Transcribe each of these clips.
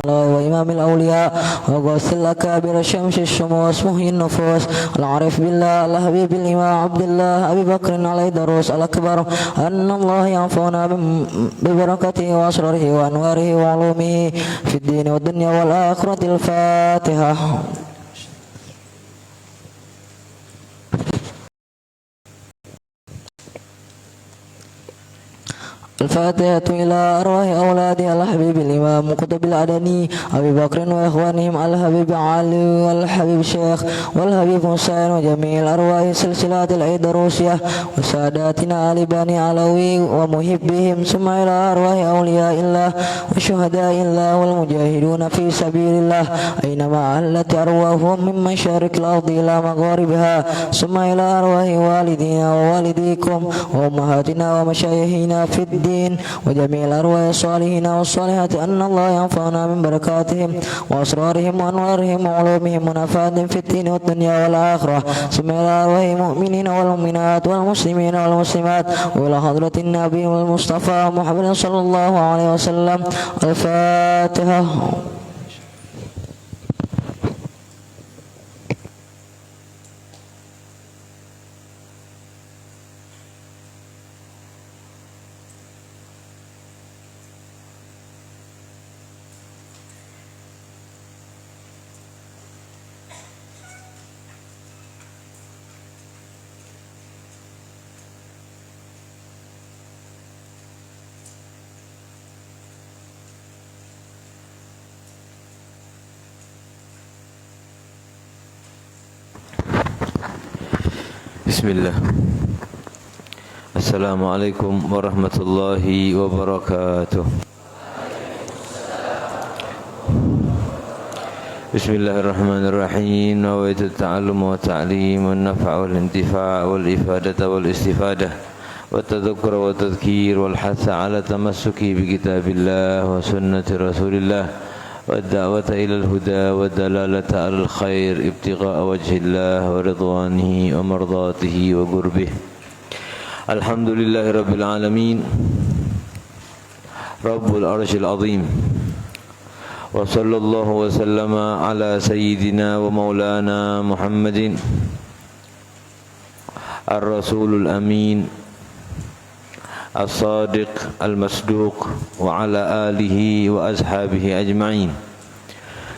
وإمام الأولياء وغوث الأكابر شمس الشموس محيي النفوس العارف بالله الحبيب الإمام عبد الله أبي بكر عليه دروس الأكبر أن الله ينفعنا ببركته وأسراره وأنواره وعلومه في الدين والدنيا والآخرة. الفاتحة. الفاتحة إلى أرواح أولادها الحبيب الإمام قطب العدني أبي بكر وإخوانهم الحبيب علي والحبيب شيخ والحبيب حسين وجميع الأرواح سلسلة الأيدروسية وساداتنا آل بني علوي ومحبهم ثم إلى أرواح أولياء الله وشهداء الله والمجاهدون في سبيل الله أينما أهلت أرواحهم من مشارق الأرض إلى مغاربها ثم إلى أرواح والدينا ووالديكم وأمهاتنا ومشايخنا في الدين وجميع الأرواح الصالحين والصالحات أن الله ينفعنا من بركاتهم وأسرارهم وأنوارهم وعلومهم ونفعات في الدين والدنيا والآخرة. ثم إلى أرواح المؤمنين والمؤمنات والمسلمين والمسلمات وإلى حضرة النبي والمصطفى محمد صلى الله عليه وسلم. الفاتحة. Bismillah. Assalamualaikum warahmatullahi wabarakatuh. Bismillahirrahmanirrahim. Nawaitu ta'allum wa ta'lim wa nafa' wal intifa' wal ifadata wal istifadah wa tadhakkur wa tadhkir wal hatha ala tamassuki bi kitabillah wa sunnati rasulillah والدعوة إلى الهدى والدلالة على الخير ابتغاء وجه الله ورضوانه ومرضاته وقربه. الحمد لله رب العالمين رب العرش العظيم وصلى الله وسلم على سيدنا ومولانا محمد الرسول الأمين الصادق المصدوق وعلى آله وأصحابه أجمعين.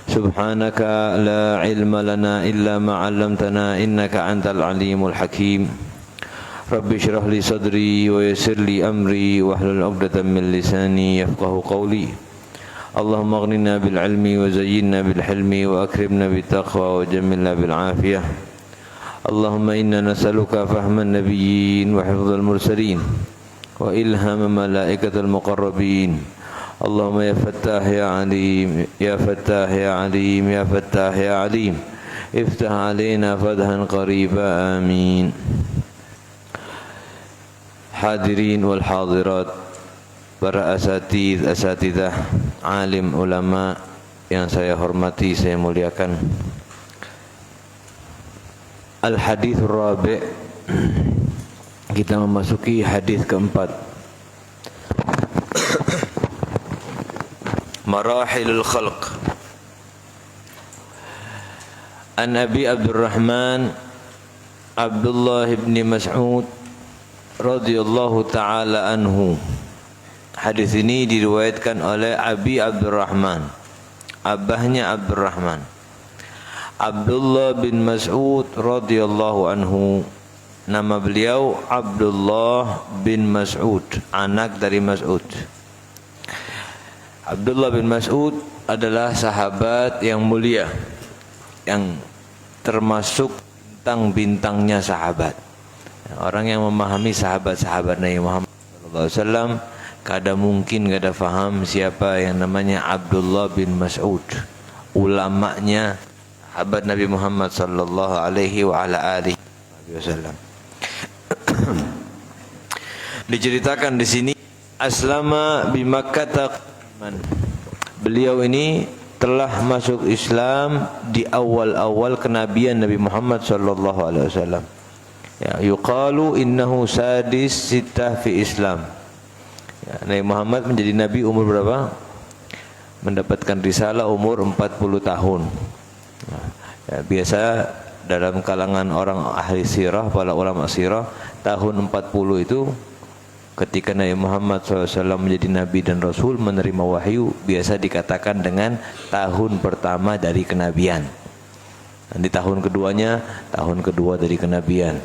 سبحانك لا علم لنا إلا ما علمتنا إنك أنت العليم الحكيم. رب اشرح لي صدري ويسر لي أمري واحلل عقدة من لساني يفقه قولي. اللهم اغننا بالعلم وزينا بالحلم وأكرمنا بالتقوى وجملنا بالعافية. اللهم إنا نسألك فهم النبيين وحفظ المرسلين وإلهام ملائكة المقربين. اللهم يا فتاح يا عليم يا فتاح يا عليم يا فتاح يا عليم افتح علينا فتحا قريبا آمين. Hadirin wal hadirat, para asatidzah, alim, ulama yang saya hormati, saya muliakan. Al-hadithur rabi', kita memasuki hadis keempat. Marahilul khalq. An Abi Abdurrahman Abdullah bin Mas'ud radhiyallahu taala anhu. Hadis ini diriwayatkan oleh Abi Abdurrahman, abahnya Abdurrahman, Abdullah bin Mas'ud radhiyallahu anhu. Nama beliau Abdullah bin Mas'ud, anak dari Mas'ud. Abdullah bin Mas'ud adalah sahabat yang mulia, yang termasuk bintang-bintangnya sahabat. Orang yang memahami sahabat-sahabat Nabi Muhammad SAW, kada mungkin kada faham siapa yang namanya Abdullah bin Mas'ud, ulamanya sahabat Nabi Muhammad sallallahu alaihi wa ala alihi wasallam. Diceritakan di sini aslama bi Makkah. Beliau ini telah masuk Islam di awal-awal kenabian Nabi Muhammad sallallahu alaihi wasallam. Ya, yuqalu innahu sadis sittah fi Islam. Ya, Nabi Muhammad menjadi nabi umur berapa? mendapatkan risalah umur 40 tahun. Nah, ya, biasa dalam kalangan orang ahli sirah, para ulama sirah, tahun 40 itu ketika Nabi Muhammad SAW menjadi Nabi dan Rasul, menerima wahyu, biasa dikatakan dengan tahun pertama dari kenabian. Nanti tahun keduanya, tahun kedua dari kenabian.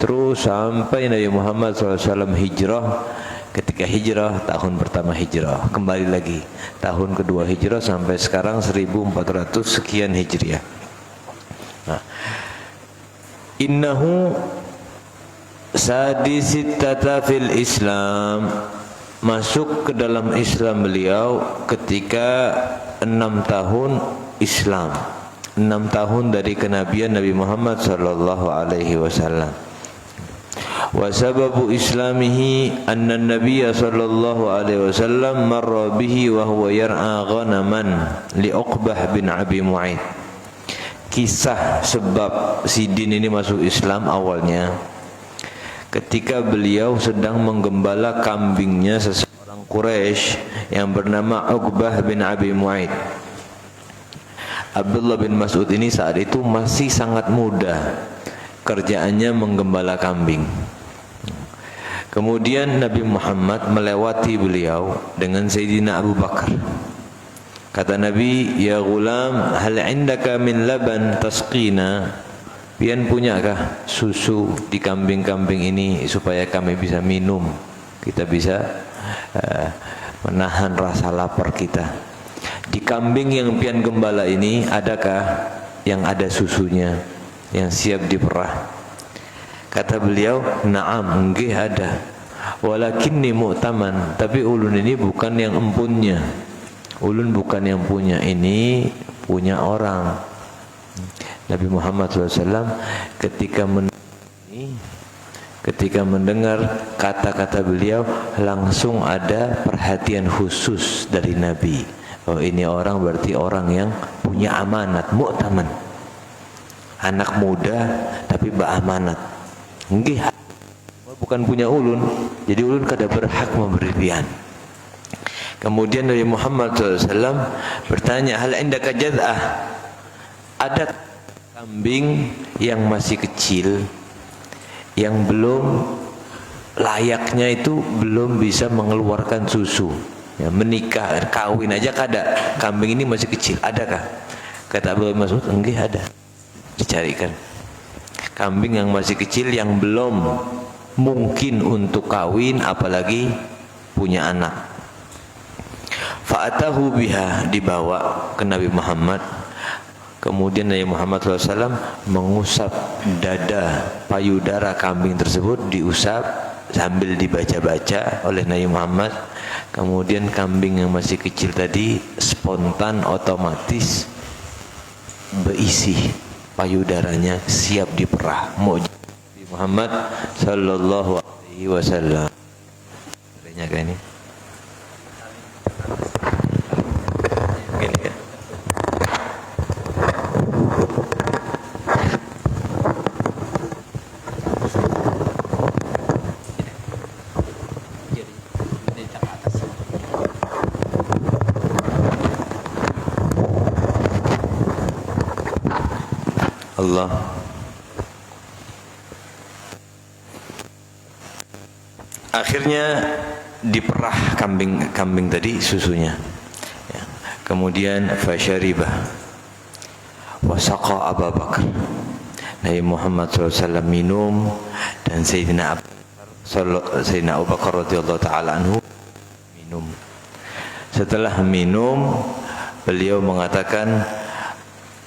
Terus sampai Nabi Muhammad SAW hijrah. Ketika hijrah, tahun pertama hijrah. Kembali lagi, tahun kedua hijrah sampai sekarang 1400 sekian hijriah. Nah, innahu sadisittata fil Islam, masuk ke dalam Islam beliau ketika 6 tahun Islam, 6 tahun dari kenabian Nabi Muhammad sallallahu alaihi wasallam. Wa sababu islamihi anna an-nabiy sallallahu alaihi wasallam marra bihi wa huwa yar'a ghanaman li Uqbah bin Abi Mu'aid. Kisah sebab Sidin ini masuk Islam awalnya ketika beliau sedang menggembala kambingnya seseorang Quraisy yang bernama Uqbah bin Abi Mu'aid. Abdullah bin Mas'ud ini saat itu masih sangat muda, kerjaannya menggembala kambing. Kemudian Nabi Muhammad melewati beliau dengan Sayyidina Abu Bakar. Kata Nabi, "Ya gulam, hal indaka min laban tasqina?" Pian punyakah susu di kambing-kambing ini supaya kami bisa minum, kita bisa menahan rasa lapar kita. Di kambing yang pian gembala ini adakah yang ada susunya, yang siap diperah? Kata beliau, "Na'am, nggih ada. Walakinni mu'taman, tapi ulun ini bukan yang empunnya. Ulun bukan yang punya, ini punya orang." Nabi Muhammad SAW ketika mendengar kata-kata beliau, langsung ada perhatian khusus dari Nabi. Oh, ini orang berarti orang yang punya amanat, mu'taman. Anak muda tapi beramanat. Nggih, bukan punya ulun, jadi ulun kada berhak memberi pian. Kemudian Nabi Muhammad SAW bertanya, "Hal indaka jad'ah?" Ada kambing yang masih kecil, yang belum layaknya itu belum bisa mengeluarkan susu, ya, menikah, kawin aja kada. Kambing ini masih kecil, adakah? Kata Abdullah bin Mas'ud, "Enggih, ada." Dicarikan kambing yang masih kecil, yang belum mungkin untuk kawin, apalagi punya anak. Fa'atahu biha, dibawa ke Nabi Muhammad. Kemudian Nabi Muhammad SAW mengusap dada payudara kambing tersebut, diusap sambil dibaca-baca oleh Nabi Muhammad. Kemudian kambing yang masih kecil tadi spontan otomatis berisi, payudaranya siap diperah. Nabi Muhammad sallallahu alaihi wasallam. Banyak kan ini? Gini kan? Allah. Akhirnya diperah kambing tadi susunya, ya. Kemudian fasyaribah wasaqa Abu Bakar. Nabi Muhammad SAW minum, dan Sayyidina Abu Bakar radhiyallahu ta'ala anhu minum. Setelah minum, beliau mengatakan,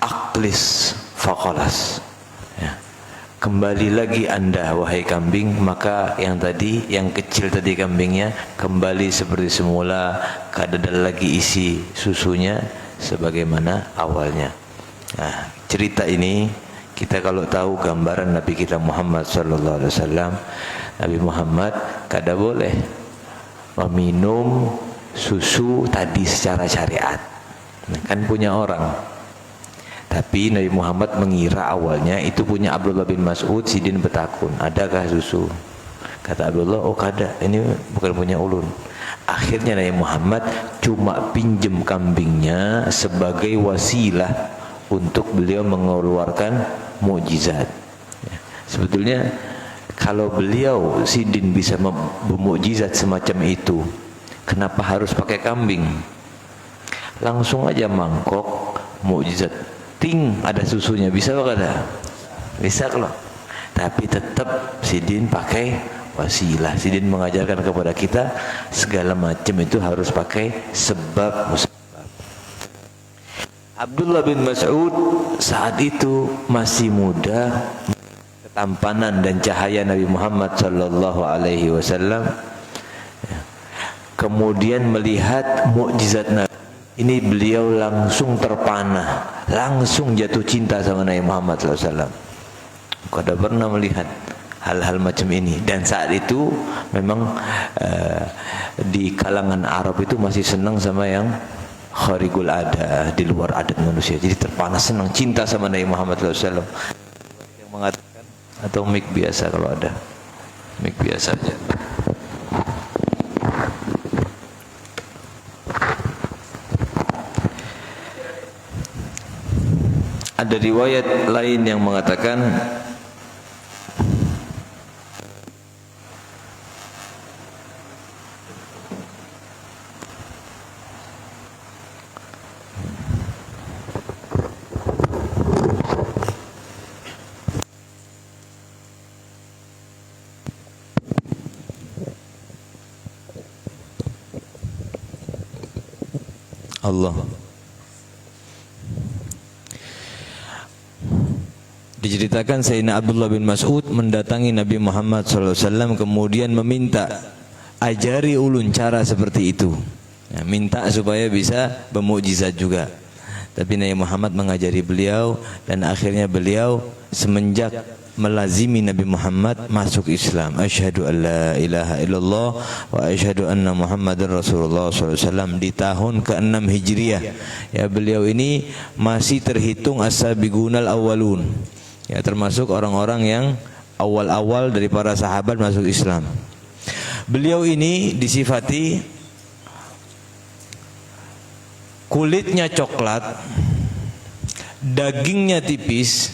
"Aqlis faqalas." Ya. Kembali lagi Anda wahai kambing, maka yang tadi, yang kecil tadi kambingnya kembali seperti semula, kada ada lagi isi susunya sebagaimana awalnya. Nah, cerita ini kita kalau tahu gambaran Nabi kita Muhammad sallallahu alaihi wasallam, Nabi Muhammad kada boleh meminum susu tadi secara syariat. Nah, kan punya orang. Tapi Nabi Muhammad mengira awalnya itu punya Abdullah bin Mas'ud. Sidin bertakun, "Adakah susu?" Kata Abdullah, "Oh kada, ini bukan punya ulun." Akhirnya Nabi Muhammad cuma pinjem kambingnya sebagai wasilah untuk beliau mengeluarkan mukjizat. Sebetulnya kalau beliau Sidin bisa bermukjizat semacam itu, kenapa harus pakai kambing? Langsung aja mangkok mukjizat, ting ada susunya, bisa kada? Bisa kalau. Tapi tetap Sidin pakai wasilah. Sidin mengajarkan kepada kita segala macam itu harus pakai sebab musabab. Abdullah bin Mas'ud saat itu masih muda, ketampanan dan cahaya Nabi Muhammad sallallahu alaihi wasallam. Kemudian melihat mukjizat Nabi ini, beliau langsung terpana, langsung jatuh cinta sama Nabi Muhammad sallallahu alaihi wasallam. Kada pernah melihat hal-hal macam ini, dan saat itu memang di kalangan Arab itu masih senang sama yang kharigul ada, di luar adat manusia. Jadi terpana, senang, cinta sama Nabi Muhammad SAW. Yang mengatakan, atau mic biasa kalau ada, mic biasa aja. Ada riwayat lain yang mengatakan Allah. Diceritakan Sayyidina Abdullah bin Mas'ud mendatangi Nabi Muhammad SAW, kemudian meminta, ajari ulun cara seperti itu. Ya, minta supaya bisa bermukjizat juga. Tapi Nabi Muhammad mengajari beliau, dan akhirnya beliau semenjak melazimi Nabi Muhammad masuk Islam. Asyhadu an la ilaha illallah wa asyhadu anna Muhammadar Rasulullah SAW di tahun ke-6 Hijriah. Ya, beliau ini masih terhitung as-sabiqunal awwalun. Ya, termasuk orang-orang yang awal-awal dari para sahabat masuk Islam. Beliau ini disifati kulitnya coklat, dagingnya tipis,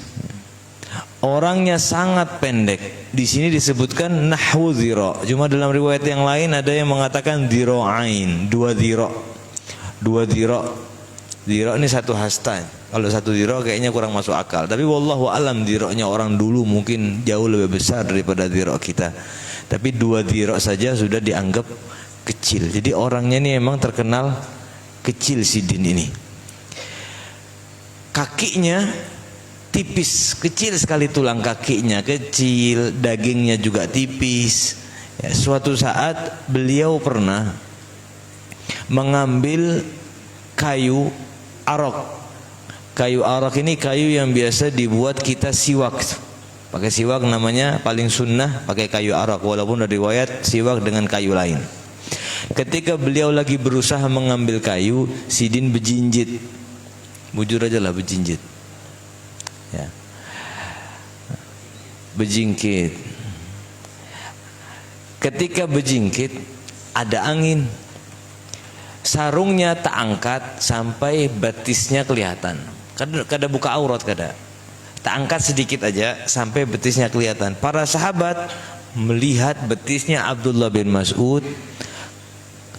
orangnya sangat pendek. Di sini disebutkan nahwu dhira. Cuma dalam riwayat yang lain ada yang mengatakan dhira'ain, 2 dhira. 2 dhira. Dhira ini 1 hasta. Kalau 1 dhira kayaknya kurang masuk akal. Tapi wallahu alam dhira'nya orang dulu mungkin jauh lebih besar daripada dhira kita. Tapi 2 dhira saja sudah dianggap kecil. Jadi orangnya ini memang terkenal kecil, Sidin ini. Kakinya tipis, kecil sekali, tulang kakinya kecil, dagingnya juga tipis. Ya, suatu saat beliau pernah mengambil kayu arok. Kayu arok ini kayu yang biasa dibuat kita siwak. Pakai siwak namanya paling sunnah pakai kayu arok, walaupun ada riwayat siwak dengan kayu lain. Ketika beliau lagi berusaha mengambil kayu, Sidin berjinjit. Bujur aja lah, berjinjit. Ya. Berjingkit. Ketika berjingkit ada angin, sarungnya tak angkat sampai betisnya kelihatan. Kada buka aurat, kada. Tak angkat sedikit aja sampai betisnya kelihatan. Para sahabat melihat betisnya Abdullah bin Mas'ud,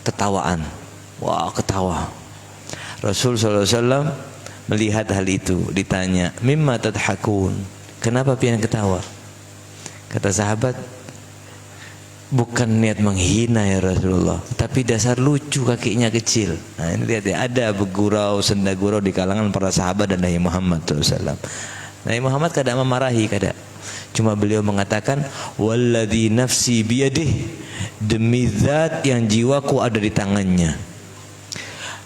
ketawaan. Wah, ketawa. Rasul SAW melihat hal itu, ditanya, mimma tadhakun, kenapa pian ketawa? Kata sahabat, bukan niat menghina ya Rasulullah, tapi dasar lucu kakinya kecil. Nah ini lihat ya, ada begurau senda gurau di kalangan para sahabat dan Nabi Muhammad SAW. Nabi Muhammad kada memarahi, kada. Cuma beliau mengatakan, walladzi nafsi biyadih, demi zat yang jiwaku ada di tangannya,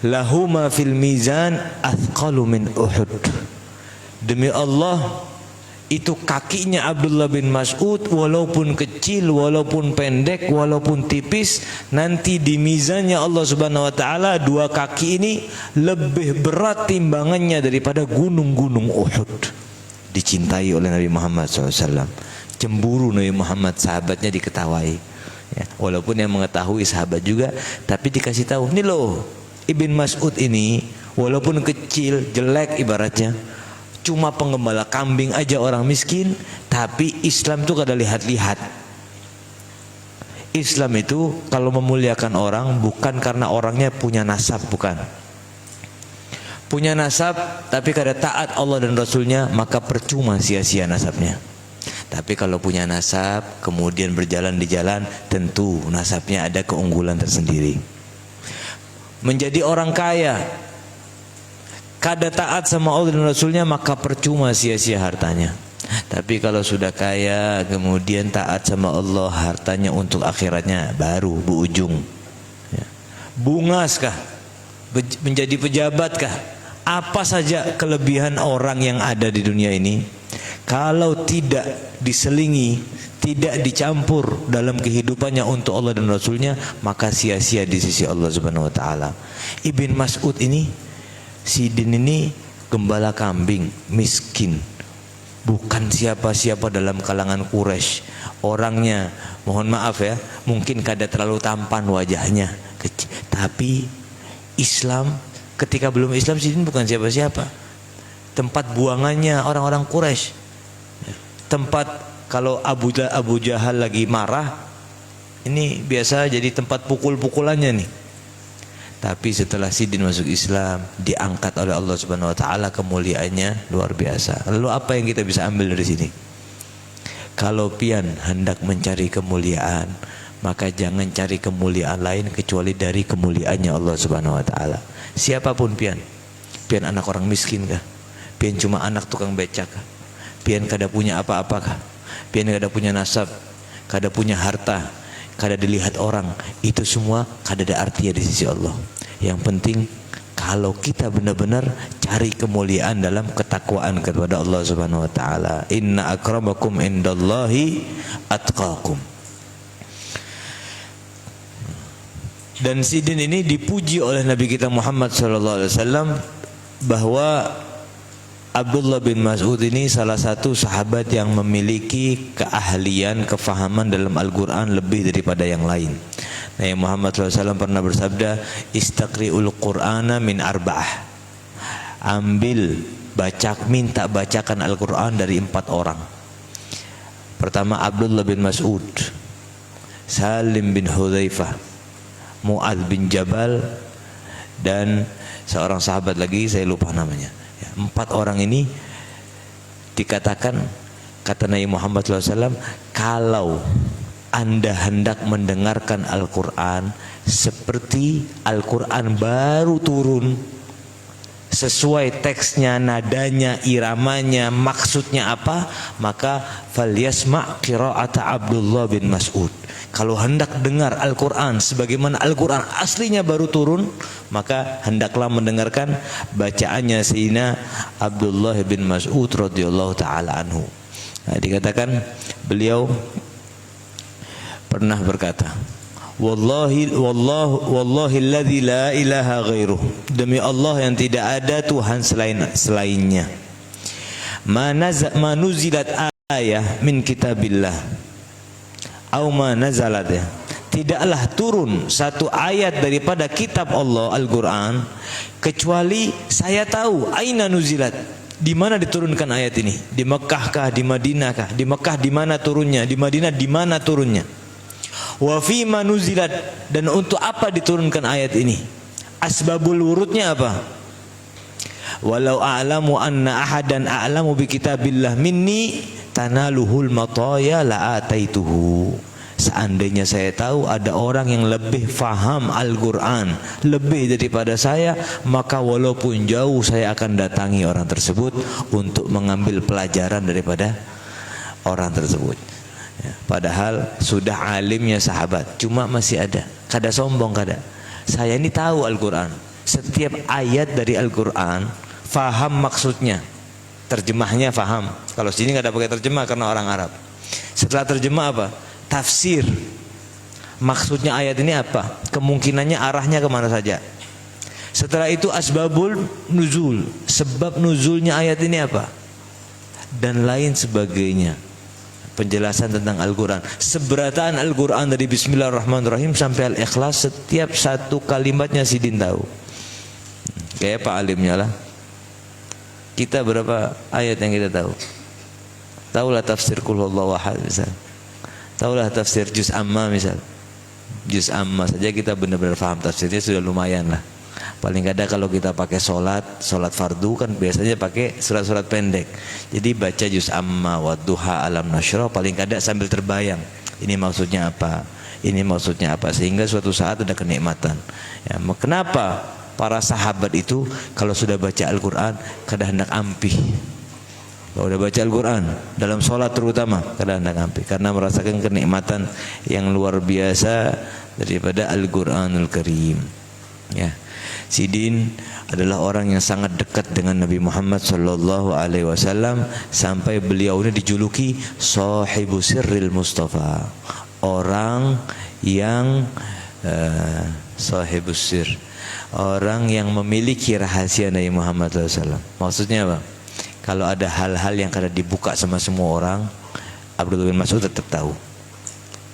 lahuma fil mizan athqalu min Uhud. Demi Allah, itu kakinya Abdullah bin Mas'ud walaupun kecil, walaupun pendek, walaupun tipis, nanti di mizannya Allah Subhanahu wa taala 2 kaki ini lebih berat timbangannya daripada gunung-gunung Uhud. Dicintai oleh Nabi Muhammad SAW. Cemburu Nabi Muhammad, sahabatnya diketawai. Ya, walaupun yang mengetahui sahabat juga, tapi dikasih tahu, ini loh Ibn Mas'ud ini walaupun kecil, jelek ibaratnya, cuma penggembala kambing aja orang miskin, tapi Islam itu kada lihat-lihat. Islam itu kalau memuliakan orang bukan karena orangnya punya nasab, bukan. Punya nasab tapi kada taat Allah dan Rasulnya, maka percuma sia-sia nasabnya. Tapi kalau punya nasab kemudian berjalan di jalan, tentu nasabnya ada keunggulan tersendiri. Menjadi orang kaya kada taat sama Allah dan Rasulnya, maka percuma sia-sia hartanya. Tapi kalau sudah kaya kemudian taat sama Allah, hartanya untuk akhiratnya baru berujung. Ya. Bungas kah? Menjadi pejabat kah? Apa saja kelebihan orang yang ada di dunia ini, kalau tidak diselingi, tidak dicampur dalam kehidupannya untuk Allah dan Rasulnya, maka sia-sia di sisi Allah Subhanahu wa taala. Ibn Mas'ud ini, Sidin ini gembala kambing, miskin, bukan siapa-siapa dalam kalangan Quraisy. Orangnya, mohon maaf ya, mungkin kada terlalu tampan wajahnya, tapi Islam, ketika belum Islam Sidin bukan siapa-siapa. Tempat buangannya orang-orang Quraisy. Tempat kalau Abu Jahal lagi marah, ini biasa jadi tempat pukul-pukulannya nih. Tapi setelah Sidin masuk Islam, diangkat oleh Allah Subhanahu wa taala, kemuliaannya luar biasa. Lalu apa yang kita bisa ambil dari sini? Kalau pian hendak mencari kemuliaan, maka jangan cari kemuliaan lain kecuali dari kemuliaannya Allah Subhanahu wa taala. Siapapun pian anak orang miskin kah? Pian cuma anak tukang becak kah? Pian kada punya apa-apa kah? Pian kada punya nasab, kada punya harta, kada dilihat orang, itu semua kada ada artinya di sisi Allah. Yang penting kalau kita benar-benar cari kemuliaan dalam ketakwaan kepada Allah Subhanahu wa taala. Inna akramakum indallahi atqakum. Dan Sidin ini dipuji oleh Nabi kita Muhammad SAW bahwa Abdullah bin Mas'ud ini salah satu sahabat yang memiliki keahlian, kefahaman dalam Al-Quran lebih daripada yang lain. Nabi Muhammad SAW pernah bersabda, Istaqri'ul Qur'ana min arba'ah. Minta bacakan Al-Quran dari 4 orang. Pertama Abdullah bin Mas'ud, Salim bin Hudzaifah, Mu'adz bin Jabal, dan seorang sahabat lagi saya lupa namanya. 4 orang ini dikatakan, kata Nabi Muhammad SAW, kalau Anda hendak mendengarkan Al-Quran seperti Al-Quran baru turun, sesuai teksnya, nadanya, iramanya, maksudnya apa, maka falyasma' qira'ata Abdullah bin Mas'ud. Kalau hendak dengar Al-Quran sebagaimana Al-Quran aslinya baru turun, maka hendaklah mendengarkan bacaannya Sayyidina Abdullah bin Mas'ud radhiyallahu taala anhu. Nah, dikatakan beliau pernah berkata, Wallahi alladzi la ilaha ghairuh, demi Allah yang tidak ada Tuhan selainnya. Ma nuzilat ayah min kitabillah au ma nazalat, ya, tidaklah turun satu ayat daripada kitab Allah Al-Quran kecuali saya tahu aina nuzilat, di mana diturunkan ayat ini, di Mekkah kah, di Madinah kah, di Mekkah di mana turunnya, di Madinah di mana turunnya, wa fi ma nuzilat, dan untuk apa diturunkan ayat ini, asbabul wurudnya apa. Walau a'lamu anna ahadan a'lamu bi kitabillah minni tanaluhul mataya la ataituhu. Seandainya saya tahu ada orang yang lebih faham Al-Quran lebih daripada saya, maka walaupun jauh saya akan datangi orang tersebut untuk mengambil pelajaran daripada orang tersebut. Ya, padahal sudah alimnya sahabat, cuma masih ada kada sombong, kada. Saya ini tahu Al-Quran, setiap ayat dari Al-Quran faham maksudnya, terjemahnya faham. Kalau sini nggak ada pakai terjemah karena orang Arab. Setelah terjemah apa? Tafsir. Maksudnya ayat ini apa? Kemungkinannya arahnya kemana saja. Setelah itu asbabul nuzul, sebab nuzulnya ayat ini apa? Dan lain sebagainya. Penjelasan tentang Al-Quran. Seberataan Al-Quran dari Bismillahirrahmanirrahim sampai Al-Ikhlas, setiap satu kalimatnya Sidin tahu. Kayak Pak alimnya lah. Kita berapa ayat yang kita tahu? Tahulah tafsir Qul Huwallahu Ahad misal. Tahulah tafsir juz amma misal. Juz amma saja kita benar-benar paham tafsirnya sudah lumayan lah. Paling kadang kalau kita pakai sholat fardu kan biasanya pakai surat-surat pendek. Jadi baca juz amma, wadduha, alam nasyrah, paling kadang sambil terbayang. Ini maksudnya apa? Ini maksudnya apa? Sehingga suatu saat ada kenikmatan. Ya, kenapa para sahabat itu kalau sudah baca Al-Quran kadang hendak ampih? Kalau udah baca Al-Quran dalam sholat terutama kadang hendak ampih karena merasakan kenikmatan yang luar biasa daripada Al-Quranul Karim. Ya, Sidin adalah orang yang sangat dekat dengan Nabi Muhammad sallallahu alaihi wasallam sampai beliau ini dijuluki Sahibu Sirril Mustafa, orang yang Sahibus Sir, orang yang memiliki rahasia Nabi Muhammad SAW. Maksudnya apa? Kalau ada hal-hal yang kada dibuka sama semua orang, Abdullah bin Mas'ud tetap tahu.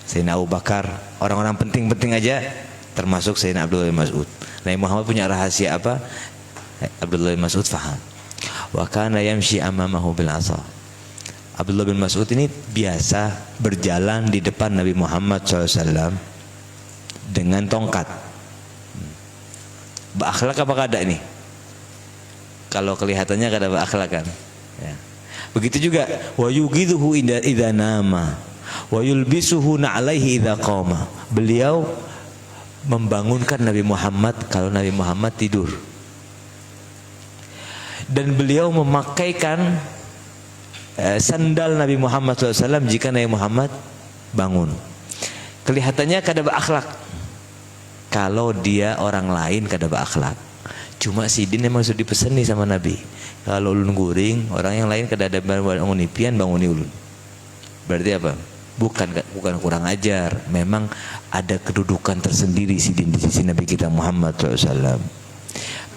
Sayyidina Abu Bakar, orang-orang penting-penting aja termasuk Sayyidina Abdullah bin Mas'ud. Nabi Muhammad punya rahasia apa? Abdullah bin Mas'ud faham. Wa kana yamshi amamahu bil 'asa. Abdullah bin Mas'ud ini biasa berjalan di depan Nabi Muhammad SAW dengan tongkat. Berakhlak apa kada ini? Kalau kelihatannya kada berakhlak kan? Ya. Begitu juga wa yughidhu idza nama wa yulbisuhu na'alaihi idza qama. Beliau membangunkan Nabi Muhammad kalau Nabi Muhammad tidur. Dan beliau memakaikan sandal Nabi Muhammad SAW jika Nabi Muhammad bangun. Kelihatannya kada berakhlak. Kalau dia orang lain kada berakhlak. Cuma Sidin memang sudah dipeseni sama Nabi. Kalau ulun guring, orang yang lain kada ada bangun pian banguni ulun. Berarti apa? Bukan kurang ajar. Memang ada kedudukan tersendiri Sidin di sisi Nabi kita Muhammad SAW.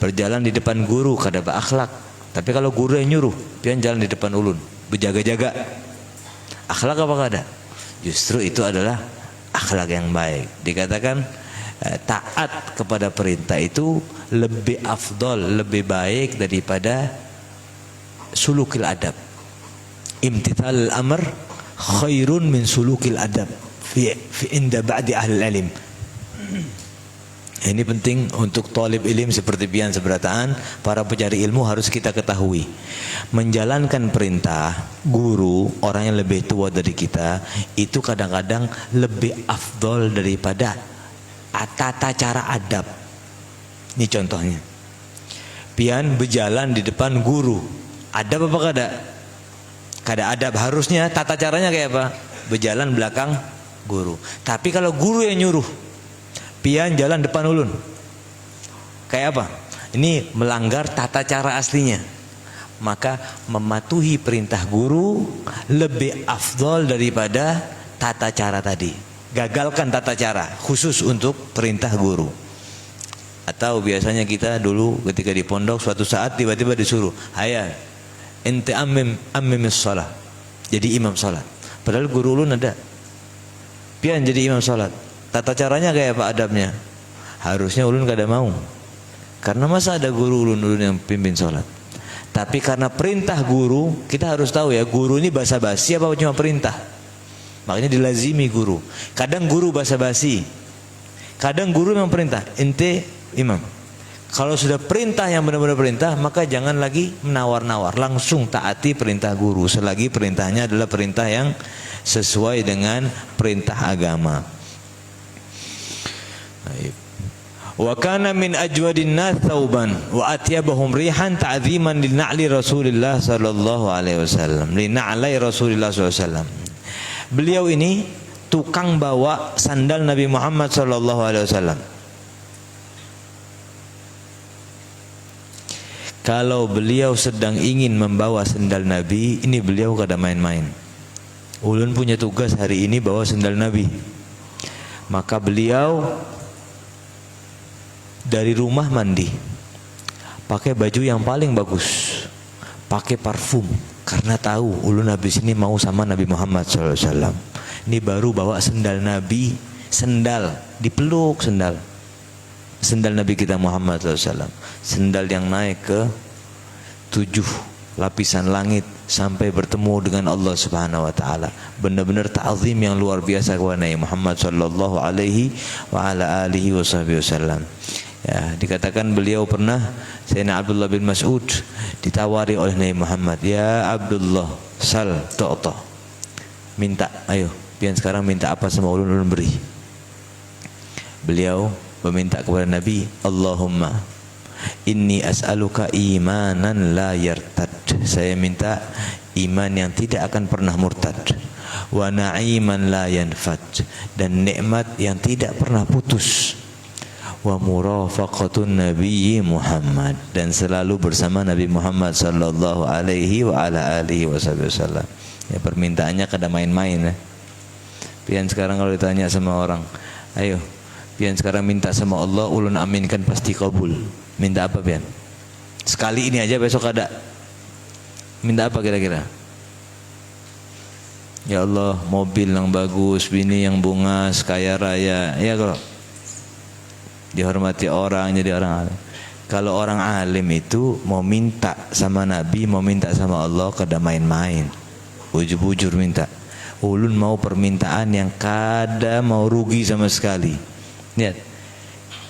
Berjalan di depan guru kada berakhlak. Tapi kalau guru yang nyuruh, pian jalan di depan ulun, berjaga-jaga. Akhlak apa kada? Justru itu adalah akhlak yang baik. Dikatakan taat kepada perintah itu lebih afdol, lebih baik daripada sulukil adab. Imtithal amr khairun min sulukil adab fi inda ba'di ahli ilm. Ini penting untuk talib ilm seperti pian seberataan, para pencari ilmu harus kita ketahui. Menjalankan perintah guru, orang yang lebih tua dari kita, itu kadang-kadang lebih afdol daripada tata cara adab. Ini contohnya. Pian berjalan di depan guru. Adab apa kada? Kada adab. Harusnya tata caranya kayak apa? Berjalan belakang guru. Tapi kalau guru yang nyuruh, pian jalan depan ulun, kayak apa? Ini melanggar tata cara aslinya. Maka mematuhi perintah guru lebih afdol daripada tata cara tadi. Gagalkan tata cara khusus untuk perintah guru. Atau biasanya kita dulu ketika di pondok suatu saat tiba-tiba disuruh, "Hayya, ente ammimis shalah." Jadi imam salat. Padahal guru ulun ada. Pian jadi imam salat. Tata caranya kayak apa adabnya? Harusnya ulun kada mau. Karena masa ada guru ulun yang pimpin salat. Tapi karena perintah guru, kita harus tahu ya, guru ini basa-basi apa cuma perintah. Makanya dilazimi guru. Kadang guru basa-basi, kadang guru memang perintah, ente imam. Kalau sudah perintah yang benar-benar perintah, maka jangan lagi menawar-nawar, langsung taati perintah guru selagi perintahnya adalah perintah yang sesuai dengan perintah agama. Wa kana min ajwadin nas thawban wa atyabahum rihan ta'ziman li na'li Rasulillah sallallahu alaihi wasallam, li na'li Rasulillah sallallahu alaihi wasallam. Beliau ini tukang bawa sandal Nabi Muhammad sallallahu alaihi wasallam. Kalau beliau sedang ingin membawa sandal Nabi, ini beliau kada main-main. Ulun punya tugas hari ini bawa sandal Nabi. Maka beliau dari rumah mandi, pakai baju yang paling bagus, pakai parfum. Karena tahu ulun habis ini mau sama Nabi Muhammad SAW. Ini baru bawa sendal Nabi, sendal dipeluk sendal. sendal Nabi kita Muhammad SAW. Sendal yang naik ke 7 lapisan langit sampai bertemu dengan Allah Subhanahu wa taala. Benar-benar ta'zim yang luar biasa kepada Nabi Muhammad sallallahu alaihi wa ala alihi wasallam. Ya, dikatakan beliau pernah Sayyidina Abdullah bin Mas'ud ditawari oleh Nabi Muhammad, "Ya Abdullah, sal tu'ta." Minta, ayo, pian sekarang minta apa sama ulun beri. Beliau meminta kepada Nabi, "Allahumma inni as'aluka imanan la yartad." Saya minta iman yang tidak akan pernah murtad. Wa na'iman la yanfad, dan nikmat yang tidak pernah putus. Wa murafaqatun nabiyyi Muhammad, dan selalu bersama Nabi Muhammad sallallahu alaihi wa ala alihi wasallam. Ya, permintaannya kada main-main ya. Pian sekarang kalau ditanya sama orang, "Ayo, pian sekarang minta sama Allah, ulun aminkan pasti kabul." Minta apa pian? Sekali ini aja, besok ada. Minta apa kira-kira? Ya Allah, mobil yang bagus, bini yang bungas, kaya raya. Ya kalau dihormati orang, jadi orang alim. Kalau orang alim itu mau minta sama Nabi, mau minta sama Allah, kada main-main. Bujur-bujur minta. Ulun mau permintaan yang kada mau rugi sama sekali. Lihat.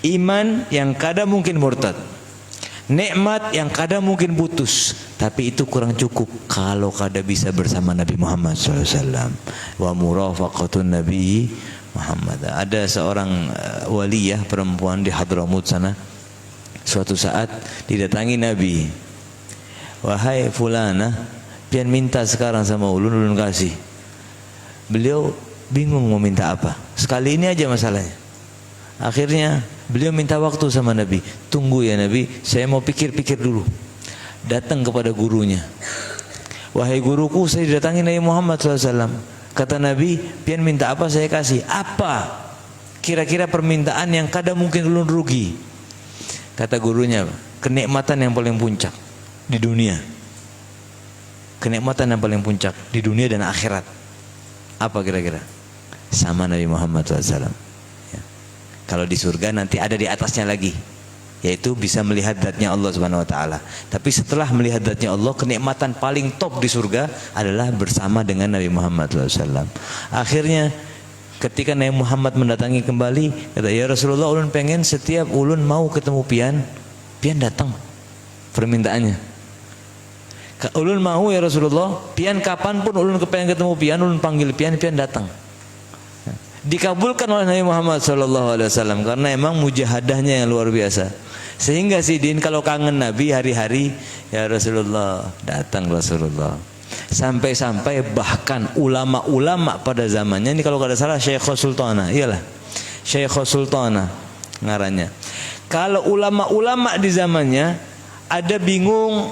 Iman yang kada mungkin murtad. Nikmat yang kada mungkin putus. Tapi itu kurang cukup kalau kada bisa bersama Nabi Muhammad SAW. Wa murafaqatun Nabi Muhammad. Ada seorang waliyah perempuan di Hadramut sana. Suatu saat didatangi Nabi. "Wahai fulana, pian minta sekarang sama ulun kasih." Beliau bingung mau minta apa. Sekali ini aja masalahnya. Akhirnya beliau minta waktu sama Nabi. "Tunggu ya Nabi, saya mau pikir-pikir dulu." Datang kepada gurunya. "Wahai guruku, saya didatangi Nabi Muhammad SAW. Kata Nabi, pian minta apa saya kasih. Apa kira-kira permintaan yang kada mungkin ulun rugi?" Kata gurunya, "Kenikmatan yang paling puncak di dunia. Kenikmatan yang paling puncak di dunia dan akhirat." Apa kira-kira? Sama Nabi Muhammad SAW. Ya. Kalau di surga nanti ada di atasnya lagi, yaitu bisa melihat zatnya Allah Subhanahu wa taala. Tapi setelah melihat zatnya Allah, kenikmatan paling top di surga adalah bersama dengan Nabi Muhammad SAW. Akhirnya ketika Nabi Muhammad mendatangi kembali, kata, "Ya Rasulullah, ulun pengen setiap ulun mau ketemu pian datang permintaannya. Ulun mau ya Rasulullah, pian kapanpun ulun kepengen ketemu pian, ulun panggil pian datang." Dikabulkan oleh Nabi Muhammad SAW karena emang mujahadahnya yang luar biasa. Sehingga Sidin kalau kangen Nabi hari-hari, "Ya Rasulullah," datang Rasulullah. Sampai-sampai bahkan ulama-ulama pada zamannya ini, kalau kada salah Syekh Sultana, iyalah Syekh Sultana ngarannya. Kalau ulama-ulama di zamannya ada bingung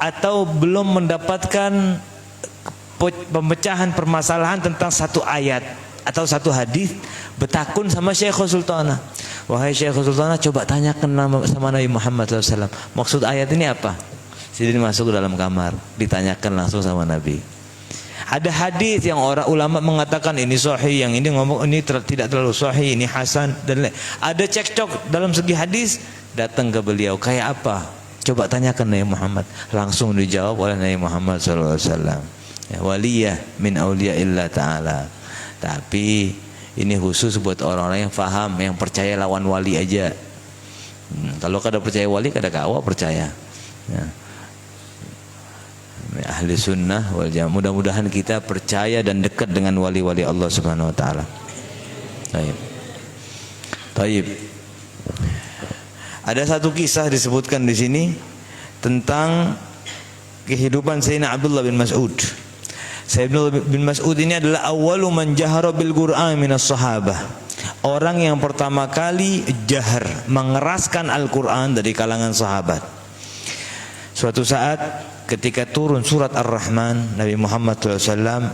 atau belum mendapatkan pemecahan permasalahan tentang satu ayat atau satu hadis, bertakun sama Syekh Sultana. "Wahai Syekh Sultana, coba tanyakan sama Nabi Muhammad SAW, maksud ayat ini apa?" Jadi masuk ke dalam kamar, ditanyakan langsung sama Nabi. Ada hadis yang orang ulama mengatakan ini sahih, yang ini ngomong ini tidak terlalu sahih, ini hasan, dan ada cekcok dalam segi hadis. Datang ke beliau, "Kayak apa? Coba tanyakan Nabi Muhammad." Langsung dijawab oleh Nabi Muhammad SAW. Ya, waliyah min auliyaillah ta'ala. Tapi ini khusus buat orang-orang yang faham, yang percaya lawan wali aja. Kalau kada percaya wali, kada kawa percaya. Ya. Ahli sunnah wal jamaah. Mudah-mudahan kita percaya dan dekat dengan wali-wali Allah Subhanahu wa taala. Taib. Ada satu kisah disebutkan di sini tentang kehidupan Sayyidina Abdullah bin Mas'ud. Sayyidina bin Mas'ud ini adalah awwalu man jahara bil Qur'an minas sahabah. Orang yang pertama kali jahar, mengeraskan Al-Qur'an dari kalangan sahabat. Suatu saat ketika turun surat Ar-Rahman, Nabi Muhammad SAW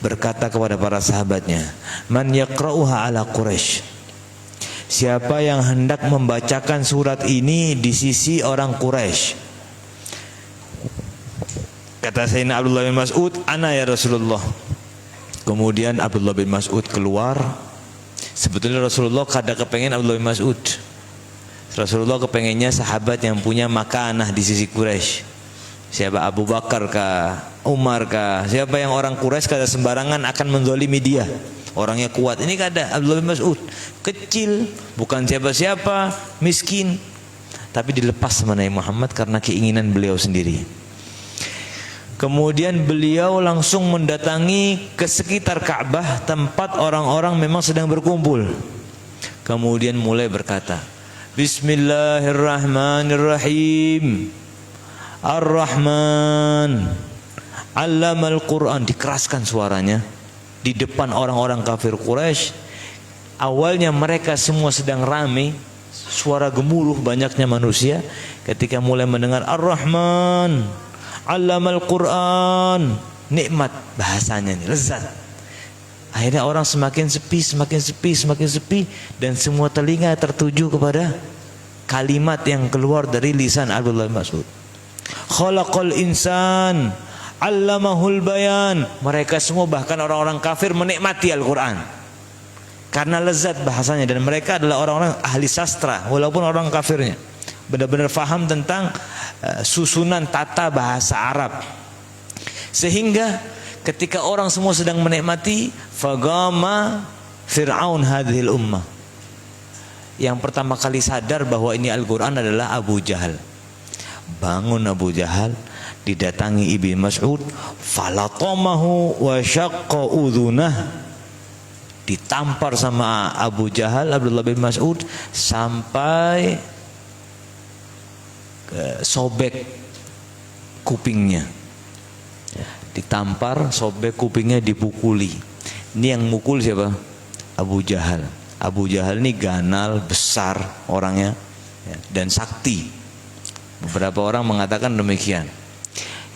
berkata kepada para sahabatnya, "Man yaqra'uha ala Quraisy." Siapa yang hendak membacakan surat ini di sisi orang Quraisy? Kata Sayyidina Abdullah bin Mas'ud, "Ana ya Rasulullah." Kemudian Abdullah bin Mas'ud keluar. Sebetulnya Rasulullah kada kepengen Abdullah bin Mas'ud. Rasulullah kepengennya sahabat yang punya makanah di sisi Quraisy. Siapa? Abu Bakar kah, Umar kah, siapa yang orang Quraisy kada sembarangan akan menzalimi dia. Orangnya kuat. Ini kada Abdullah bin Mas'ud, kecil, bukan siapa-siapa, miskin, tapi dilepas sama Nabi Muhammad karena keinginan beliau sendiri. Kemudian beliau langsung mendatangi ke sekitar Ka'bah, tempat orang-orang memang sedang berkumpul. Kemudian mulai berkata, Bismillahirrahmanirrahim, Ar-Rahman, Allamal Quran. Dikeraskan suaranya di depan orang-orang kafir Quraisy. Awalnya mereka semua sedang ramai, suara gemuruh banyaknya manusia. Ketika mulai mendengar Ar-Rahman, Allamal Quran, nikmat bahasanya nih, lezat. Akhirnya orang semakin sepi, semakin sepi, semakin sepi, dan semua telinga tertuju kepada kalimat yang keluar dari lisan Abdullah bin Mas'ud. Khalaqal insan, allamahul bayan. Mereka semua, bahkan orang-orang kafir, menikmati Al-Quran karena lezat bahasanya, dan mereka adalah orang-orang ahli sastra walaupun orang kafirnya, benar-benar faham tentang susunan tata bahasa Arab. Sehingga ketika orang semua sedang menikmati, fagama Fir'aun hadhil ummah. Yang pertama kali sadar bahwa ini Al-Quran adalah Abu Jahal. Bangun Abu Jahal, didatangi Ibnu Mas'ud, falatamahu wa syaqqa udhunah. Ditampar sama Abu Jahal, Abdullah bin Mas'ud, sampai sobek kupingnya. Ditampar, sobek kupingnya, dipukuli. Ini yang mukul siapa? Abu Jahal. Abu Jahal ini ganal, besar orangnya, dan sakti. Beberapa orang mengatakan demikian.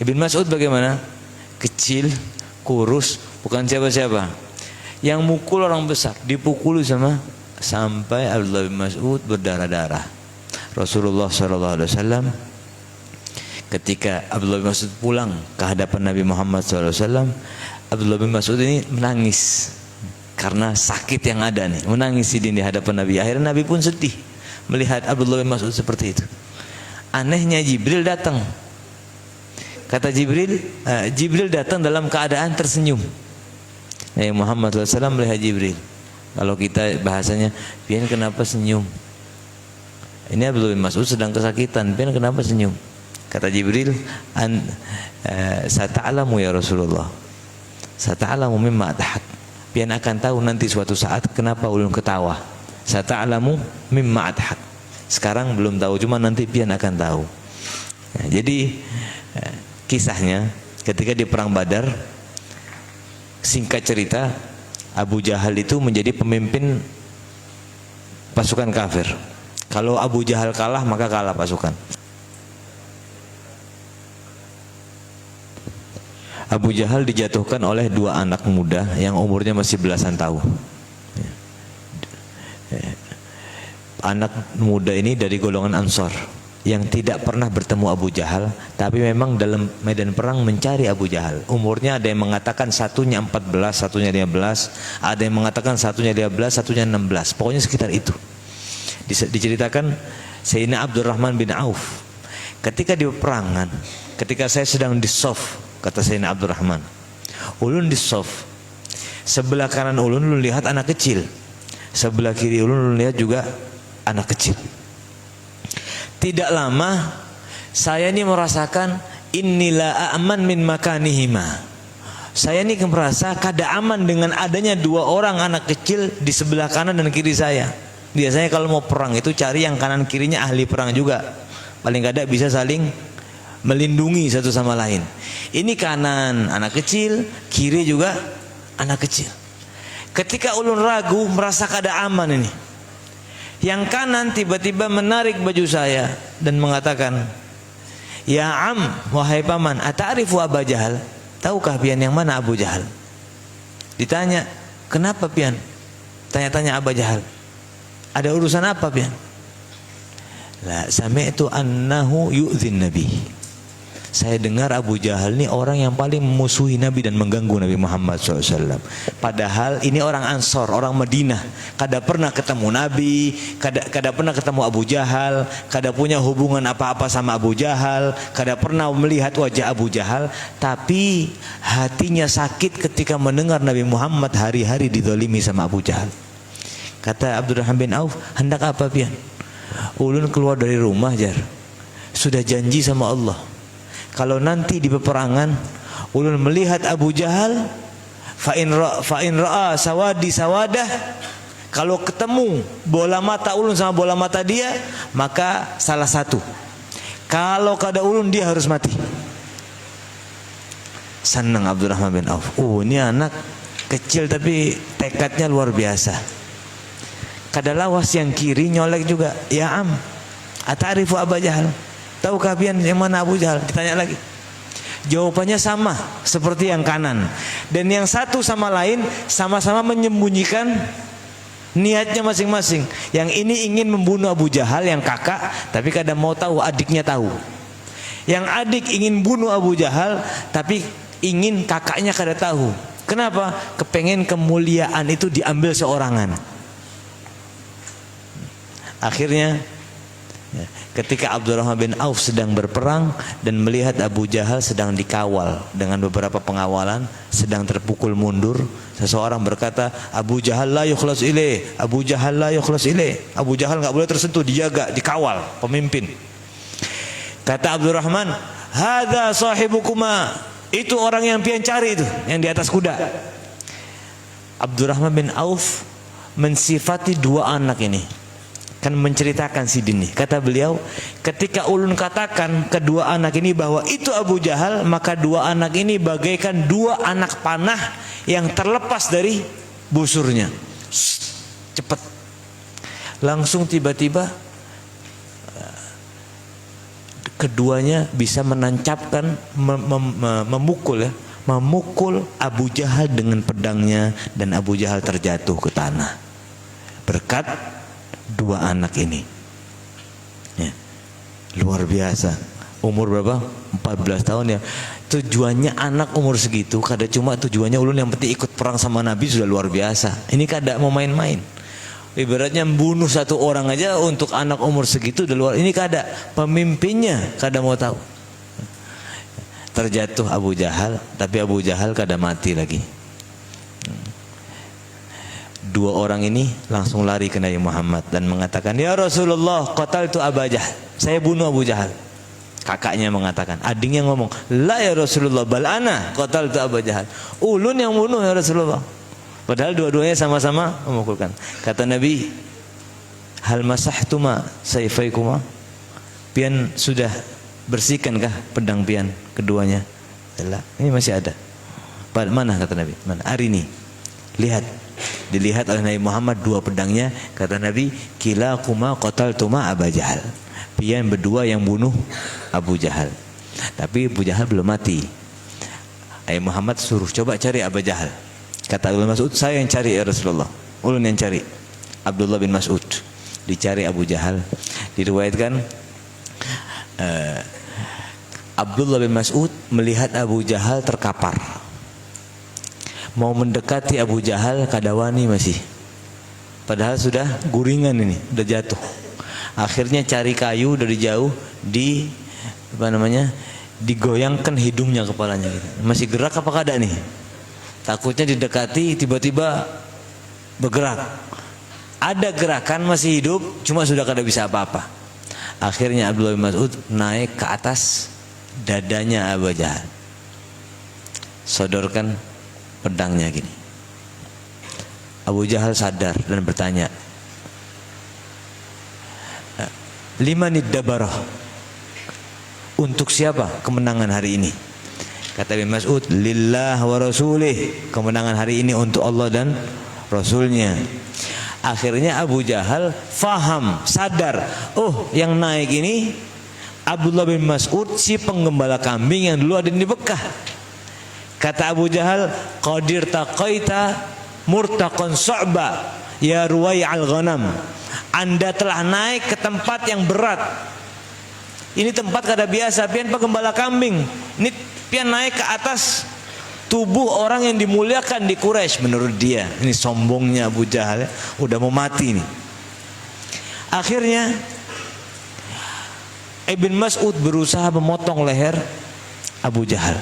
Ibnu Mas'ud bagaimana? Kecil, kurus, bukan siapa-siapa. Yang mukul orang besar, dipukuli sampai Abdullah bin Mas'ud berdarah-darah. Rasulullah SAW ketika Abdullah bin Mas'ud pulang ke hadapan Nabi Muhammad SAW, Abdullah bin Mas'ud ini menangis karena sakit yang ada nih, menangis di hadapan Nabi. Akhirnya Nabi pun sedih melihat Abdullah bin Mas'ud seperti itu. Anehnya Jibril datang. Kata Jibril datang dalam keadaan tersenyum. Nabi Muhammad SAW melihat Jibril. Kalau kita bahasanya, pian kenapa senyum? Ini Abdullah bin Mas'ud sedang kesakitan, pian kenapa senyum? Kata Jibril, sata'alamu ya Rasulullah, sata'alamu mimma adhak. Pian akan tahu nanti suatu saat kenapa ulun ketawa. Sata'alamu mimma adhak. Sekarang belum tahu, cuma nanti pian akan tahu. Nah, jadi kisahnya ketika di perang Badar, singkat cerita, Abu Jahal itu menjadi pemimpin pasukan kafir. Kalau Abu Jahal kalah, maka kalah pasukan. Abu Jahal dijatuhkan oleh dua anak muda yang umurnya masih belasan tahun. Anak muda ini dari golongan Ansor yang tidak pernah bertemu Abu Jahal, tapi memang dalam medan perang mencari Abu Jahal. Umurnya ada yang mengatakan satunya 14, satunya 15, ada yang mengatakan satunya 15, satunya 16. Pokoknya sekitar itu. Diceritakan Sayyidina Abdurrahman bin Auf ketika di peperangan, ketika saya sedang di sof, kata Sayyidina Abdurrahman, ulun di sof, sebelah kanan ulun lihat anak kecil, sebelah kiri ulun lihat juga anak kecil. Tidak lama saya ini merasakan innila aman min makanihima. Saya ini merasa kada aman dengan adanya dua orang anak kecil di sebelah kanan dan kiri saya. Biasanya kalau mau perang itu cari yang kanan kirinya ahli perang juga, paling kada bisa saling melindungi satu sama lain. Ini kanan anak kecil, kiri juga anak kecil. Ketika ulun ragu, merasa kada aman ini, yang kanan tiba-tiba menarik baju saya dan mengatakan, "Ya am, wahai paman, ata'rifu Abu Jahal? Tahukah pian yang mana Abu Jahal?" Ditanya, "Kenapa pian?" Tanya-tanya Abu Jahal. "Ada urusan apa pian?" "La sami'tu annahu yu'dhin nabi." saya dengar Abu Jahal ini orang yang paling memusuhi Nabi dan mengganggu Nabi Muhammad SAW. Padahal ini orang Ansor, orang Madinah, kada pernah ketemu Nabi, kada pernah ketemu Abu Jahal, kada punya hubungan apa-apa sama Abu Jahal, kada pernah melihat wajah Abu Jahal, tapi hatinya sakit ketika mendengar Nabi Muhammad hari-hari dizalimi sama Abu Jahal. Kata Abdurrahman bin Auf, hendak apa pian? Ulun keluar dari rumah jar, sudah janji sama Allah, kalau nanti di peperangan ulun melihat Abu Jahal, fa in ra'a sawadi sawadah, kalau ketemu bola mata ulun sama bola mata dia, maka salah satu. Kalau kada ulun dia harus mati. Senang Abdurrahman bin Auf. Oh, ini anak kecil tapi tekadnya luar biasa. Kada lawas yang kiri nyolek juga. Ya am, ata'rifu Abu Jahal? Tahukah pian yang mana Abu Jahal? Ditanya lagi. Jawabannya sama seperti yang kanan. Dan yang satu sama lain sama-sama menyembunyikan niatnya masing-masing. Yang ini ingin membunuh Abu Jahal yang kakak, tapi kada mau tahu adiknya tahu. Yang adik ingin bunuh Abu Jahal, tapi ingin kakaknya kada tahu. Kenapa? Kepengen kemuliaan itu diambil seorangan. Akhirnya ketika Abdurrahman bin Auf sedang berperang dan melihat Abu Jahal sedang dikawal dengan beberapa pengawalan, sedang terpukul mundur, seseorang berkata, Abu Jahal la yukhlas ilaih, Abu Jahal la yukhlas ilaih. Abu Jahal enggak boleh tersentuh, dijaga, dikawal pemimpin. Kata Abdurrahman, hadza sahibukuma, itu orang yang pian cari itu, yang di atas kuda. Abdurrahman bin Auf mensifati dua anak ini, kan menceritakan sidin nih. Kata beliau, ketika ulun katakan kedua anak ini bahwa itu Abu Jahal, maka dua anak ini bagaikan dua anak panah yang terlepas dari busurnya. Cepat. Langsung tiba-tiba keduanya bisa menancapkan, memukul Abu Jahal dengan pedangnya, dan Abu Jahal terjatuh ke tanah berkat dua anak ini. Ya, luar biasa. Umur berapa? 14 tahun ya. Tujuannya anak umur segitu, kada cuma tujuannya ulun yang penting ikut perang sama Nabi sudah luar biasa. Ini kada mau main-main. Ibaratnya membunuh satu orang aja untuk anak umur segitu udah luar. Ini kada, pemimpinnya kada mau tahu. Terjatuh Abu Jahal, tapi Abu Jahal kada mati lagi. Dua orang ini langsung lari ke Nabi Muhammad dan mengatakan, ya Rasulullah, qataltu Abu Jahal, saya bunuh Abu Jahal. Kakaknya mengatakan, adiknya ngomong, la ya Rasulullah, bal ana qataltu Abu Jahal, ulun yang bunuh ya Rasulullah. Padahal dua-duanya sama-sama memukulkan. Kata Nabi, hal masahtuma sayfaikuma, pian sudah bersihkankah pedang pian keduanya? Ini masih ada. Mana kata Nabi? Mana? Hari ini lihat. Dilihat oleh Nabi Muhammad dua pedangnya. Kata Nabi, kilakuma qataltuma Abu Jahal, pian berdua yang bunuh Abu Jahal. Tapi Abu Jahal belum mati. Nabi Muhammad suruh coba cari Abu Jahal. Kata Abdullah bin Mas'ud, saya yang cari ya Rasulullah, ulun yang cari. Abdullah bin Mas'ud dicari Abu Jahal. Diriwayatkan Abdullah bin Mas'ud melihat Abu Jahal terkapar, mau mendekati Abu Jahal kadawani masih, padahal sudah guringan ini, sudah jatuh. Akhirnya cari kayu dari jauh, digoyangkan hidungnya, kepalanya gitu. Masih gerak apa kada nih? Takutnya didekati tiba-tiba bergerak. Ada gerakan, masih hidup, cuma sudah kada bisa apa-apa. Akhirnya Abdullah bin Mas'ud naik ke atas dadanya Abu Jahal, sodorkan pedangnya gini. Abu Jahal sadar dan bertanya, limanid dabarah, untuk siapa kemenangan hari ini? Kata bin Mas'ud, lillah wa rasulih, kemenangan hari ini untuk Allah dan Rasulnya. Akhirnya Abu Jahal faham, sadar, oh yang naik ini Abdullah bin Mas'ud, si penggembala kambing yang dulu ada di Mekah. Kata Abu Jahal, qadir taqaita murtaqan su'ba ya ruwai al-ghanam, Anda telah naik ke tempat yang berat, Ini tempat kada biasa, pian penggembala kambing. Ini pian naik ke atas tubuh orang yang dimuliakan di Quraisy menurut dia. Ini sombongnya Abu Jahal, udah mau mati nih. Akhirnya Ibn Mas'ud berusaha memotong leher Abu Jahal.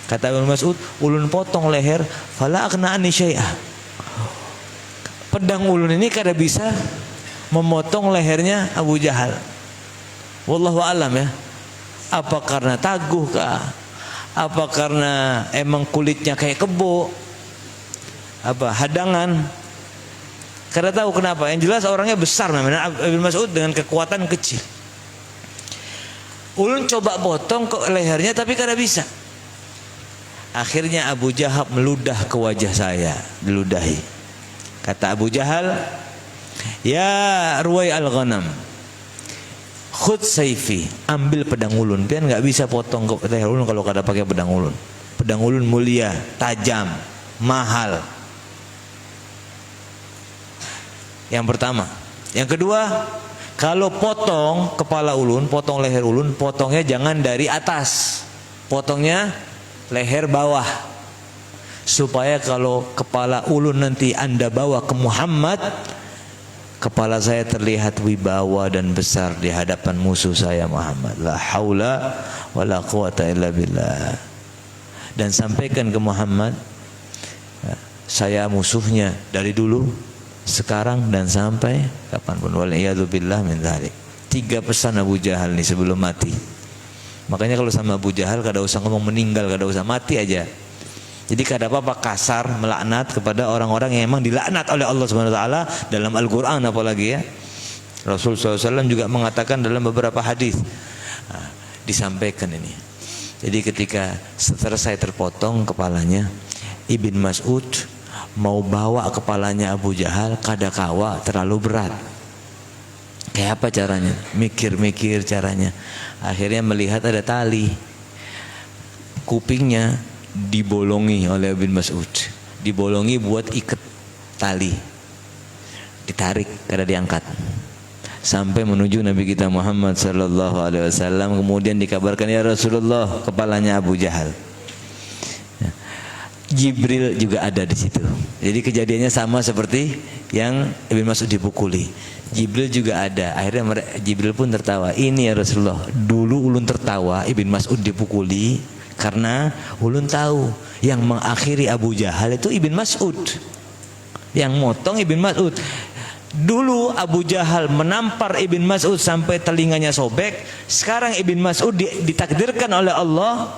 Kata Ibn Mas'ud, ulun potong leher, fala aqna'ani syai'ah. Pedang ulun ini kada bisa memotong lehernya Abu Jahal. Wallahu alam ya. Apa karena taguh kah? Apa karena emang kulitnya kayak kebo? Apa hadangan? Kada tahu kenapa. Yang jelas orangnya besar namanya Ibn Mas'ud dengan kekuatan kecil. Ulun coba potong ke lehernya tapi kada bisa. Akhirnya Abu Jahal meludah ke wajah saya, diludahi. Kata Abu Jahal, ya Ruwai al-Ghanam, khud saifi, ambil pedang ulun. Pian nggak bisa potong ke leher ulun kalau kada pakai pedang ulun. Pedang ulun mulia, tajam, mahal. Yang pertama. Yang kedua, kalau potong kepala ulun, potong leher ulun, potongnya jangan dari atas, potongnya leher bawah, supaya kalau kepala ulun nanti anda bawa ke Muhammad, kepala saya terlihat wibawa dan besar di hadapan musuh saya Muhammad. La haula wala quwata illa billah. Dan sampaikan ke Muhammad, saya musuhnya dari dulu, sekarang dan sampai kapanpun. Waliyadu billah min dzalik. 3 pesan Abu Jahal nih sebelum mati. Makanya kalau sama Abu Jahal kada usah ngomong meninggal, kada usah, mati aja. Jadi kada apa-apa kasar melaknat kepada orang-orang yang memang dilaknat oleh Allah Subhanahu wa taala dalam Al-Qur'an apalagi ya. Rasul SAW juga mengatakan dalam beberapa hadis. Nah, disampaikan ini. Jadi ketika selesai terpotong kepalanya, Ibn Mas'ud mau bawa kepalanya Abu Jahal, kada kawa terlalu berat. Kayak apa caranya? Mikir-mikir caranya. Akhirnya melihat ada tali, kupingnya dibolongi oleh Ibn Mas'ud, dibolongi buat ikat tali, ditarik kada diangkat sampai menuju Nabi kita Muhammad sallallahu alaihi wasallam. Kemudian dikabarkan, ya Rasulullah, kepalanya Abu Jahal. Jibril juga ada di situ. Jadi kejadiannya sama seperti yang Ibn Mas'ud dipukuli. Jibril juga ada. Akhirnya Jibril pun tertawa. Ini ya Rasulullah, dulu ulun tertawa Ibn Mas'ud dipukuli karena ulun tahu yang mengakhiri Abu Jahal itu Ibn Mas'ud, yang motong Ibn Mas'ud. Dulu Abu Jahal menampar Ibn Mas'ud sampai telinganya sobek. Sekarang Ibn Mas'ud ditakdirkan oleh Allah,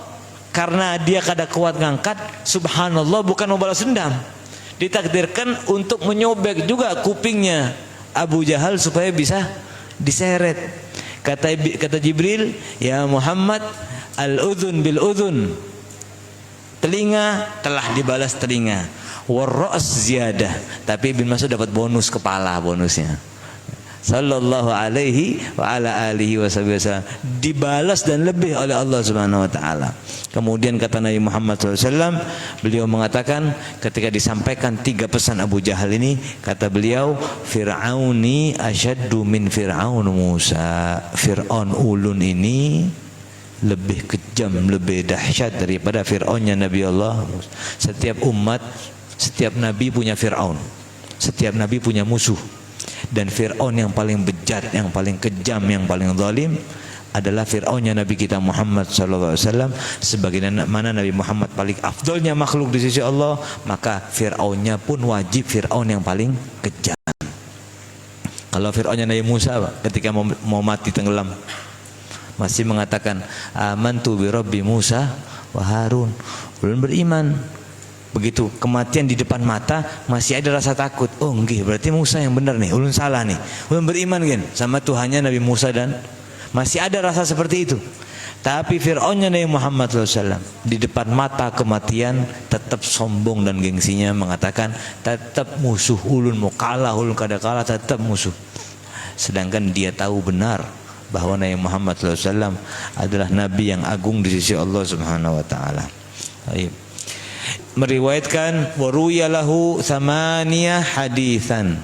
karena dia kada kuat ngangkat, subhanallah, bukan mau balas dendam, ditakdirkan untuk menyobek juga kupingnya Abu Jahal supaya bisa diseret. Kata Jibril, ya Muhammad, al-udhun bil udhun, telinga telah dibalas telinga, war-ra's ziyadah, tapi Ibn Mas'ud dapat bonus kepala, bonusnya sallallahu alaihi wa ala alihi wasallam, dibalas dan lebih oleh Allah Subhanahu wa taala. Kemudian kata Nabi Muhammad SAW, beliau mengatakan ketika disampaikan 3 pesan Abu Jahal ini, kata beliau, Fir'auni asyaddu min Fir'aun Musa. Fir'aun ulun ini lebih kejam, lebih dahsyat daripada Fir'aunnya Nabi Allah. Setiap umat, setiap nabi punya Fir'aun, setiap nabi punya musuh. Dan Fir'aun yang paling bejat, yang paling kejam, yang paling zalim adalah Fir'aunnya Nabi kita Muhammad SAW. Sebagaimana Nabi Muhammad paling afdolnya makhluk di sisi Allah, maka Fir'aunnya pun wajib Fir'aun yang paling kejam. Kalau Fir'aunnya Nabi Musa ketika mau mati tenggelam, masih mengatakan amantu bi Rabbi Musa wa Harun, belum beriman. Begitu kematian di depan mata masih ada rasa takut. Oh nggih, berarti Musa yang benar nih, ulun salah nih, ulun beriman kan sama Tuhannya Nabi Musa, dan masih ada rasa seperti itu. Tapi Fir'aunnya Nabi Muhammad SAW di depan mata kematian tetap sombong dan gengsinya mengatakan tetap musuh ulun, mau kalah ulun kada kalah, tetap musuh. Sedangkan dia tahu benar bahwa Nabi Muhammad SAW adalah Nabi yang agung di sisi Allah Subhanahu Wa Taala. Baik. Meriwayatkan waruya lahu thamaniyah hadithan,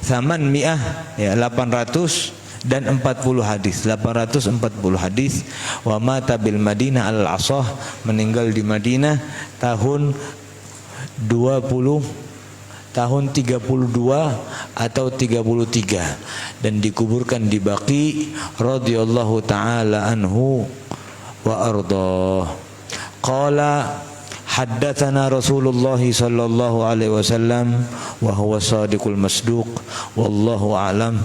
800 ya 800 dan 40 hadis, 840 hadis. Wa mata bil Madinah al-Asah, meninggal di Madinah tahun 32 atau 33 dan dikuburkan di Baqi radhiyallahu taala anhu wa ardhah. Qala haddatsana Rasulullah sallallahu alaihi wasallam wa huwa shadiqul masduq wallahu a'lam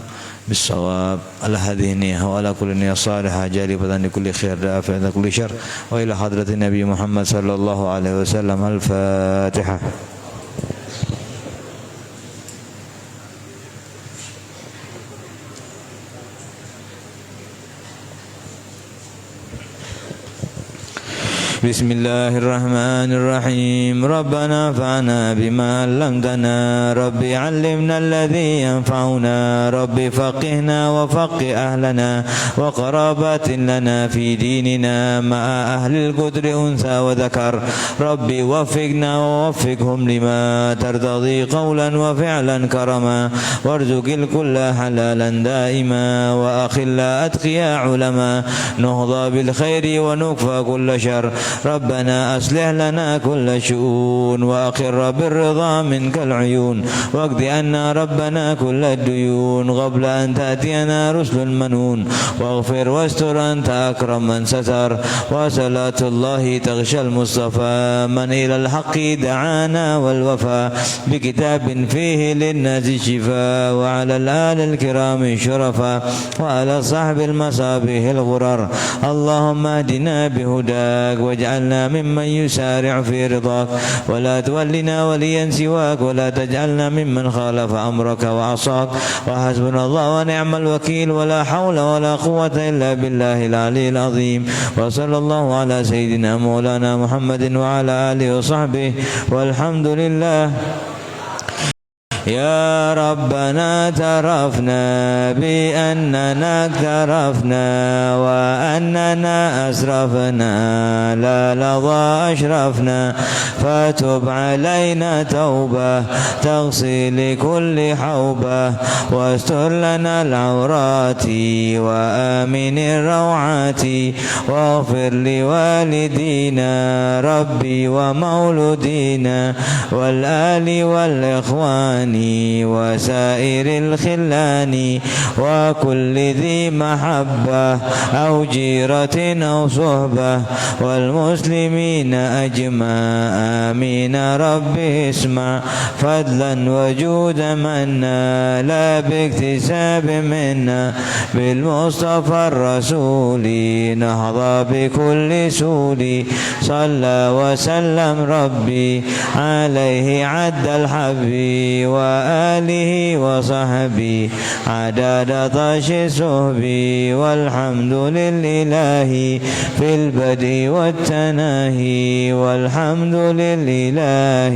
bisawab. Ala hadhihi niyyah wa ala kulli niyyah salihah jalibatan likulli khair dafa'atan kulli syarr wa ila hadratin Nabi Muhammad sallallahu alaihi wasallam. Al-Fatihah. Bismillahirrahmanirrahim. Rabbana fa'na bima 'allamtana, Rabbi 'allimna alladhi yanfa'una, Rabbi faqihna wa faqih ahlana wa qarabatin lana fi dinina ma'a ahli al-qudri unsa wa dhakar. Rabbi waffiqna wa waffiqhum lima tardadi qawlan wa fi'lan karama, warzuqil kulla halalan daima wa akhilla atqiya ulama, nuhda bil khairi wa nukfa kulla syarr. ربنا أصلح لنا كل شؤون وأقر بالرضا منك العيون واقض عنا ربنا كل الديون قبل أن تأتينا رسل المنون واغفر واستر أنت أكرم من ستر وصلاة الله تغشى المصطفى من إلى الحق دعانا والوفاء بكتاب فيه للناس شفاء وعلى الآل الكرام شرفا وعلى صحب المصابيح الغرر. اللهم اهدنا بهداك واجعلنا ممن يسارع في رضاك ولا تولنا وليا سواك ولا تجعلنا ممن خالف أمرك وعصاك. وحسبنا الله ونعم الوكيل ولا حول ولا قوة إلا بالله العلي العظيم. وصلى الله على سيدنا مولانا محمد وعلى آله وصحبه والحمد لله. يا ربنا اعترفنا بأننا اقترفنا وأننا أسرفنا لا لظى أشرفنا فتب علينا توبة تغسل لكل حوبة واستر لنا العورات وآمن الروعات واغفر لوالدينا ربي ومولودينا والآل والإخوان وسائر الخلان وكل ذي محبة أو جيرة أو صحبة والمسلمين أجمع آمين. ربي اسمع فضلا وجودا منا لا باكتساب منا بالمصطفى الرسول نهضى بكل سول. صلى وسلم ربي عليه عد الحبي وآله وصحبه عدد طش صحبي والحمد لله في البدء والتناهي والحمد لله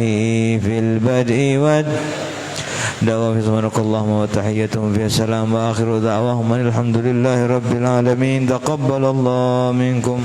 في البدء والدوام. سبحانك اللهم وتحيتهم فيها السلام وآخر دعواهم الحمد لله رب العالمين. تقبل الله منكم.